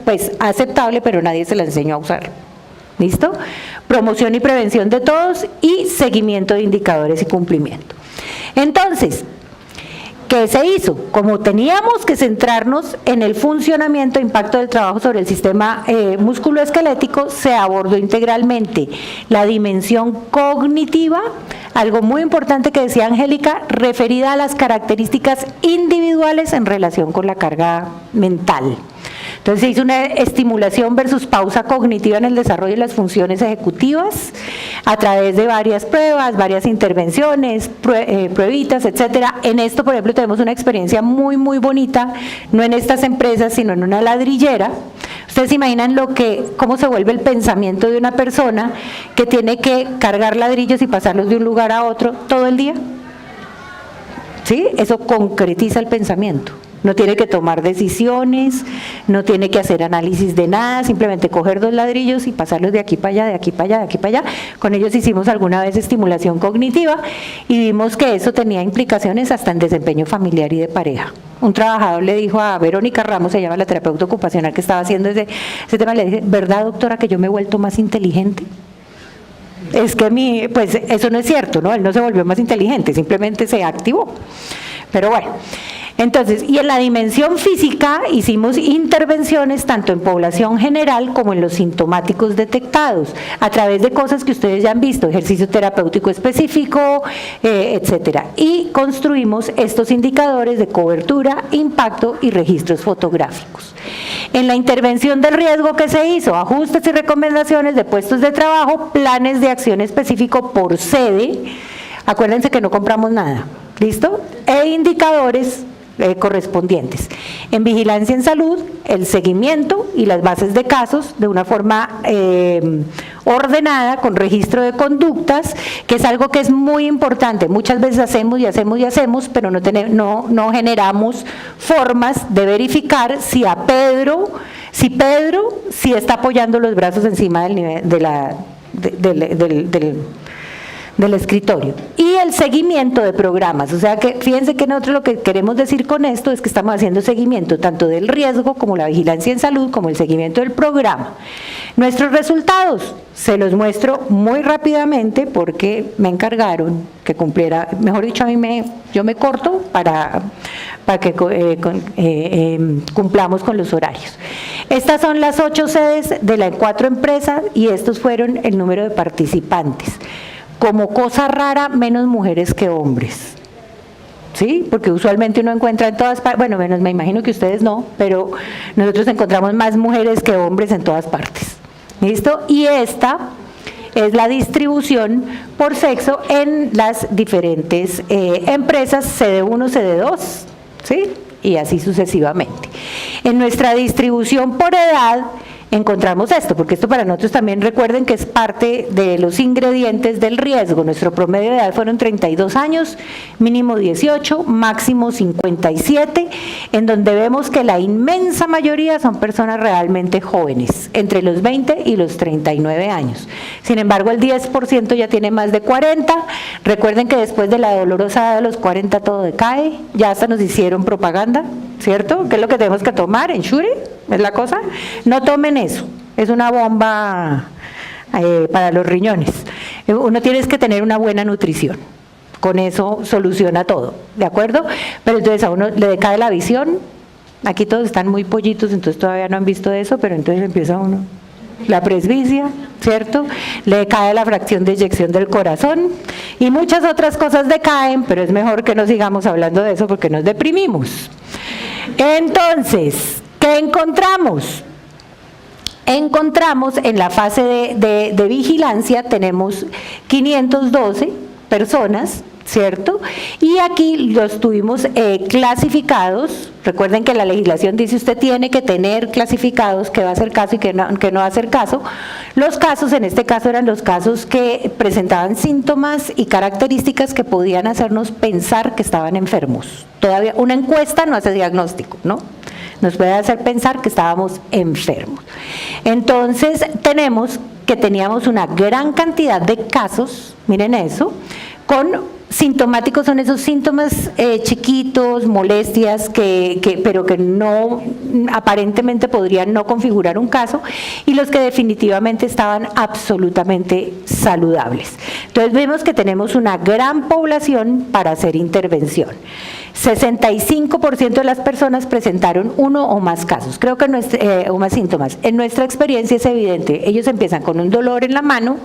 pues aceptable, pero nadie se las enseñó a usar. ¿Listo? Promoción y prevención de todos y seguimiento de indicadores y cumplimiento. Entonces, ¿qué se hizo? Como teníamos que centrarnos en el funcionamiento e impacto del trabajo sobre el sistema musculoesquelético, se abordó integralmente la dimensión cognitiva, algo muy importante que decía Angélica, referida a las características individuales en relación con la carga mental. Entonces se hizo una estimulación versus pausa cognitiva en el desarrollo de las funciones ejecutivas a través de varias pruebas, varias intervenciones, pruebitas, etcétera. En esto, por ejemplo, tenemos una experiencia muy, muy bonita, no en estas empresas, sino en una ladrillera. Ustedes se imaginan cómo se vuelve el pensamiento de una persona que tiene que cargar ladrillos y pasarlos de un lugar a otro todo el día. ¿Sí? Eso concretiza el pensamiento. No tiene que tomar decisiones, no tiene que hacer análisis de nada, simplemente coger 2 ladrillos y pasarlos de aquí para allá, de aquí para allá, de aquí para allá. Con ellos hicimos alguna vez estimulación cognitiva y vimos que eso tenía implicaciones hasta en desempeño familiar y de pareja. Un trabajador le dijo a Verónica Ramos, se llama la terapeuta ocupacional que estaba haciendo ese tema, le dije, ¿verdad, doctora, que yo me he vuelto más inteligente? Es que pues eso no es cierto, ¿no? Él no se volvió más inteligente, simplemente se activó. Pero bueno. Entonces, y en la dimensión física hicimos intervenciones tanto en población general como en los sintomáticos detectados, a través de cosas que ustedes ya han visto, ejercicio terapéutico específico, etcétera. Y construimos estos indicadores de cobertura, impacto y registros fotográficos. En la intervención del riesgo que se hizo, ajustes y recomendaciones de puestos de trabajo, planes de acción específico por sede, acuérdense que no compramos nada, ¿listo? E indicadores correspondientes. En vigilancia en salud, el seguimiento y las bases de casos de una forma ordenada, con registro de conductas, que es algo que es muy importante. Muchas veces hacemos y hacemos y hacemos, pero no generamos formas de verificar si Pedro está apoyando los brazos encima del nivel del escritorio. Y el seguimiento de programas, o sea que fíjense que nosotros lo que queremos decir con esto es que estamos haciendo seguimiento tanto del riesgo como la vigilancia en salud, como el seguimiento del programa. Nuestros resultados se los muestro muy rápidamente porque me encargaron que cumpliera, mejor dicho, yo me corto para que cumplamos con los horarios. Estas son las 8 sedes de las 4 empresas y estos fueron el número de participantes. Como cosa rara, menos mujeres que hombres, ¿sí? Porque usualmente uno encuentra en todas partes, bueno, menos me imagino que ustedes no, pero nosotros encontramos más mujeres que hombres en todas partes, ¿listo? Y esta es la distribución por sexo en las diferentes empresas, CD1, CD2, ¿sí? Y así sucesivamente. En nuestra distribución por edad encontramos esto, porque esto para nosotros también recuerden que es parte de los ingredientes del riesgo. Nuestro promedio de edad fueron 32 años, mínimo 18, máximo 57, en donde vemos que la inmensa mayoría son personas realmente jóvenes, entre los 20 y los 39 años. Sin embargo, el 10% ya tiene más de 40. Recuerden que después de la dolorosa edad de los 40 todo decae, ya hasta nos hicieron propaganda, ¿cierto? ¿Qué es lo que tenemos que tomar? ¿Ensure? ¿Es la cosa? No tomen eso, es una bomba para los riñones. Uno tiene que tener una buena nutrición, con eso soluciona todo, ¿de acuerdo? Pero entonces a uno le decae la visión, aquí todos están muy pollitos, entonces todavía no han visto eso, pero entonces empieza uno, la presbicia, ¿cierto? Le decae la fracción de eyección del corazón y muchas otras cosas decaen, pero es mejor que no sigamos hablando de eso porque nos deprimimos. Entonces, ¿qué encontramos? Encontramos en la fase de vigilancia, tenemos 512 personas, ¿cierto? Y aquí los tuvimos clasificados. Recuerden que la legislación dice usted tiene que tener clasificados qué va a hacer caso y qué no va a hacer caso. Los casos, en este caso, eran los casos que presentaban síntomas y características que podían hacernos pensar que estaban enfermos. Todavía una encuesta no hace diagnóstico, ¿no? Nos puede hacer pensar que estábamos enfermos. Entonces, teníamos una gran cantidad de casos, miren eso, con sintomáticos, son esos síntomas chiquitos, molestias, pero que no, aparentemente podrían no configurar un caso, y los que definitivamente estaban absolutamente saludables. Entonces vemos que tenemos una gran población para hacer intervención. 65% de las personas presentaron uno o más casos, creo que o más síntomas. En nuestra experiencia es evidente, ellos empiezan con un dolor en la mano,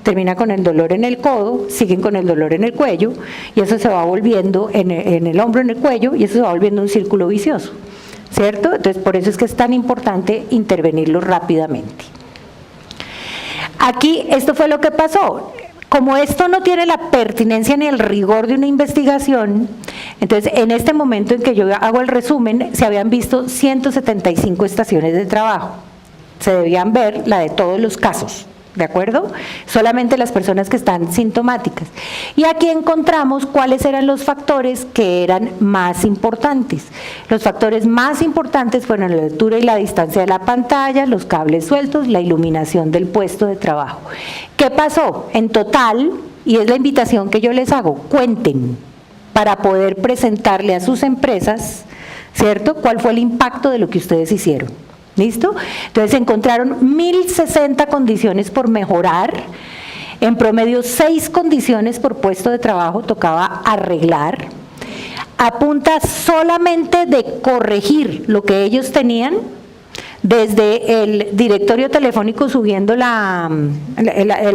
terminan con el dolor en el codo, siguen con el dolor en el cuello, y eso se va volviendo en el hombro, en el cuello, y eso se va volviendo un círculo vicioso, ¿cierto? Entonces por eso es que es tan importante intervenirlo rápidamente. Aquí esto fue lo que pasó. Como esto no tiene la pertinencia ni el rigor de una investigación, entonces en este momento en que yo hago el resumen, se habían visto 175 estaciones de trabajo. Se debían ver la de todos los casos, ¿de acuerdo? Solamente las personas que están sintomáticas. Y aquí encontramos cuáles eran los factores que eran más importantes. Los factores más importantes fueron la altura y la distancia de la pantalla, los cables sueltos, la iluminación del puesto de trabajo. ¿Qué pasó? En total, y es la invitación que yo les hago, cuenten para poder presentarle a sus empresas, ¿cierto?, cuál fue el impacto de lo que ustedes hicieron. ¿Listo? Entonces encontraron 1060 condiciones por mejorar, en promedio 6 condiciones por puesto de trabajo tocaba arreglar, a punta solamente de corregir lo que ellos tenían, desde el directorio telefónico subiendo la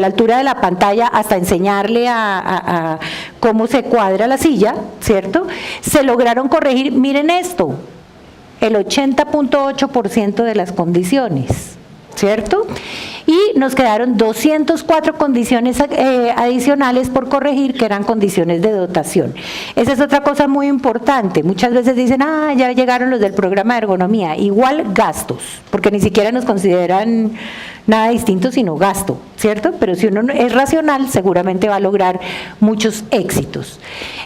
altura de la pantalla hasta enseñarle a cómo se cuadra la silla, ¿cierto? Se lograron corregir, miren esto, el 80.8% de las condiciones, ¿cierto? Y nos quedaron 204 condiciones adicionales por corregir, que eran condiciones de dotación. Esa es otra cosa muy importante. Muchas veces dicen, ya llegaron los del programa de ergonomía. Igual gastos, porque ni siquiera nos consideran nada distinto sino gasto, ¿cierto? Pero si uno es racional, seguramente va a lograr muchos éxitos.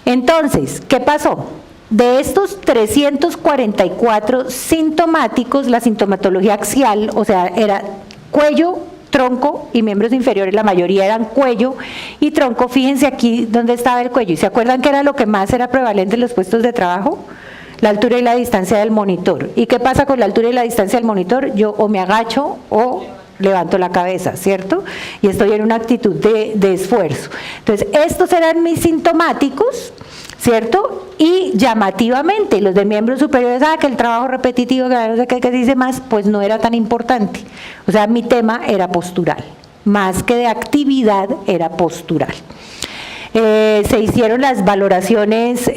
Entonces, ¿qué pasó? De estos 344 sintomáticos, la sintomatología axial, o sea, era cuello, tronco y miembros inferiores, la mayoría eran cuello y tronco. Fíjense aquí dónde estaba el cuello. ¿Y se acuerdan que era lo que más era prevalente en los puestos de trabajo? La altura y la distancia del monitor. ¿Y qué pasa con la altura y la distancia del monitor? Yo o me agacho o levanto la cabeza, ¿cierto? Y estoy en una actitud de esfuerzo. Entonces, estos eran mis sintomáticos, ¿cierto? Y llamativamente, los de miembros superiores, que el trabajo repetitivo, que no sé qué dice más, pues no era tan importante. O sea, mi tema era postural, más que de actividad era postural. Se hicieron las valoraciones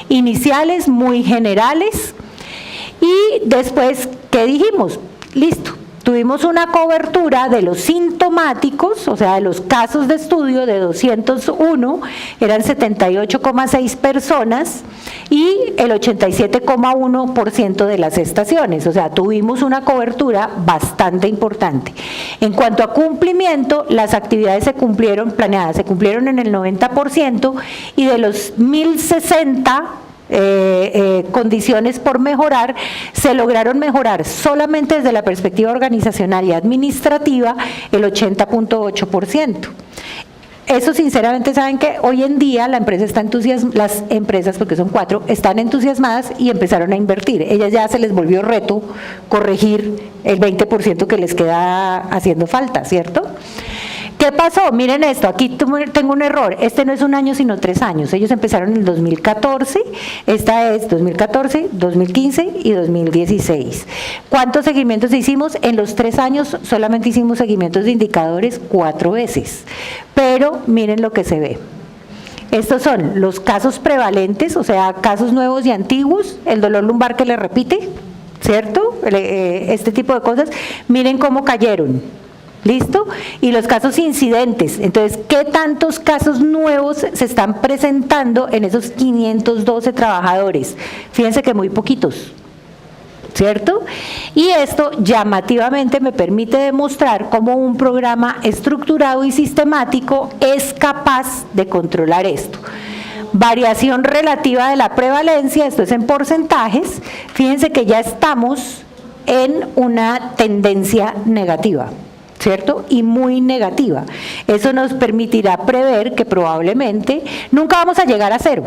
iniciales muy generales y después, ¿qué dijimos? Listo. Tuvimos una cobertura de los sintomáticos, o sea, de los casos de estudio de 201, eran 78,6 personas y el 87,1% de las estaciones, o sea, tuvimos una cobertura bastante importante. En cuanto a cumplimiento, las actividades se cumplieron planeadas, se cumplieron en el 90% y de los 1060 condiciones por mejorar, se lograron mejorar solamente desde la perspectiva organizacional y administrativa el 80,8%. Eso sinceramente saben que hoy en día la empresa está las empresas, porque son 4, están entusiasmadas y empezaron a invertir. Ellas ya se les volvió reto corregir el 20% que les queda haciendo falta, ¿cierto? ¿Qué pasó? Miren esto, aquí tengo un error, este no es un año sino 3 años, ellos empezaron en el 2014, esta es 2014, 2015 y 2016. ¿Cuántos seguimientos hicimos? En los 3 años solamente hicimos seguimientos de indicadores 4 veces, pero miren lo que se ve. Estos son los casos prevalentes, o sea, casos nuevos y antiguos, el dolor lumbar que le repite, ¿cierto? Este tipo de cosas, miren cómo cayeron. ¿Listo? Y los casos incidentes, entonces, ¿qué tantos casos nuevos se están presentando en esos 512 trabajadores? Fíjense que muy poquitos, ¿cierto? Y esto llamativamente me permite demostrar cómo un programa estructurado y sistemático es capaz de controlar esto. Variación relativa de la prevalencia, esto es en porcentajes, fíjense que ya estamos en una tendencia negativa, ¿cierto? Y muy negativa. Eso nos permitirá prever que probablemente nunca vamos a llegar a 0,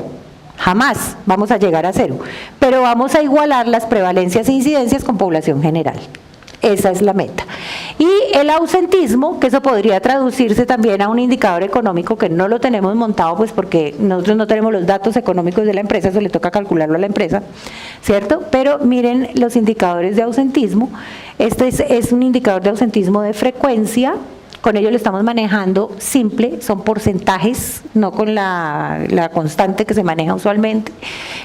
jamás vamos a llegar a 0, pero vamos a igualar las prevalencias e incidencias con población general. Esa es la meta. Y el ausentismo, que eso podría traducirse también a un indicador económico que no lo tenemos montado, pues porque nosotros no tenemos los datos económicos de la empresa, eso le toca calcularlo a la empresa, ¿cierto? Pero miren los indicadores de ausentismo. Este es un indicador de ausentismo de frecuencia, con ello lo estamos manejando simple, son porcentajes, no con la constante que se maneja usualmente,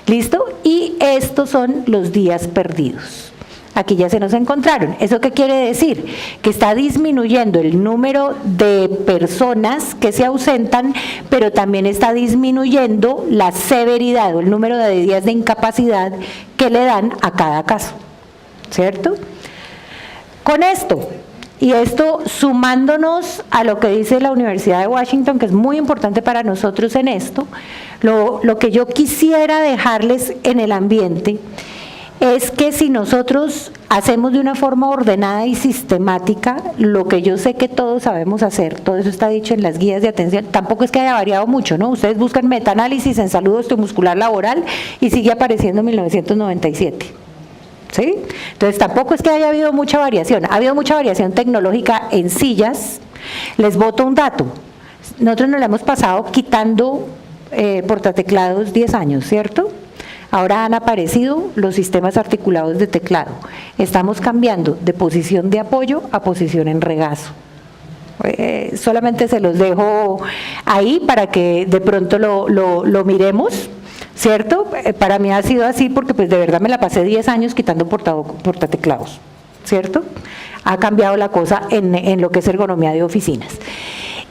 ¿listo? Y estos son los días perdidos. Aquí ya se nos encontraron. ¿Eso qué quiere decir? Que está disminuyendo el número de personas que se ausentan, pero también está disminuyendo la severidad o el número de días de incapacidad que le dan a cada caso, ¿cierto? Con esto, y esto sumándonos a lo que dice la Universidad de Washington, que es muy importante para nosotros en esto, lo que yo quisiera dejarles en el ambiente es que si nosotros hacemos de una forma ordenada y sistemática lo que yo sé que todos sabemos hacer, todo eso está dicho en las guías de atención, tampoco es que haya variado mucho, ¿no? Ustedes buscan metaanálisis en salud osteomuscular laboral y sigue apareciendo en 1997. ¿Sí? Entonces tampoco es que haya habido mucha variación, ha habido mucha variación tecnológica en sillas. Les boto un dato, nosotros nos la hemos pasado quitando portateclados 10 años, ¿cierto? Ahora han aparecido los sistemas articulados de teclado. Estamos cambiando de posición de apoyo a posición en regazo. Solamente se los dejo ahí para que de pronto lo miremos, ¿cierto? Para mí ha sido así porque pues de verdad me la pasé 10 años quitando portateclados, ¿cierto? Ha cambiado la cosa en lo que es ergonomía de oficinas.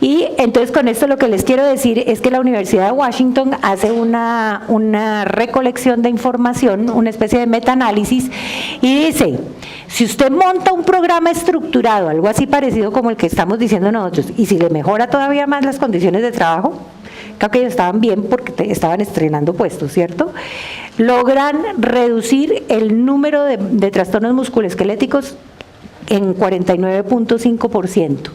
Y entonces con esto lo que les quiero decir es que la Universidad de Washington hace una recolección de información, una especie de metaanálisis, y dice, si usted monta un programa estructurado, algo así parecido como el que estamos diciendo nosotros, y si le mejora todavía más las condiciones de trabajo, creo que ellos estaban bien porque estaban estrenando puestos, ¿cierto? Logran reducir el número de trastornos musculoesqueléticos en 49,5%.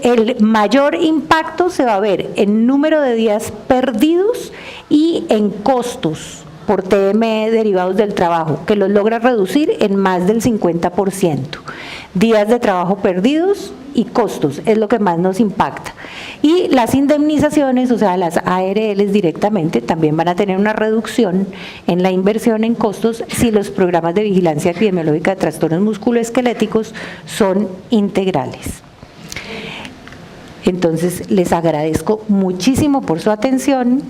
El mayor impacto se va a ver en número de días perdidos y en costos por TME derivados del trabajo, que los logra reducir en más del 50%. Días de trabajo perdidos y costos es lo que más nos impacta. Y las indemnizaciones, o sea, las ARLs directamente, también van a tener una reducción en la inversión en costos si los programas de vigilancia epidemiológica de trastornos musculoesqueléticos son integrales. Entonces, les agradezco muchísimo por su atención.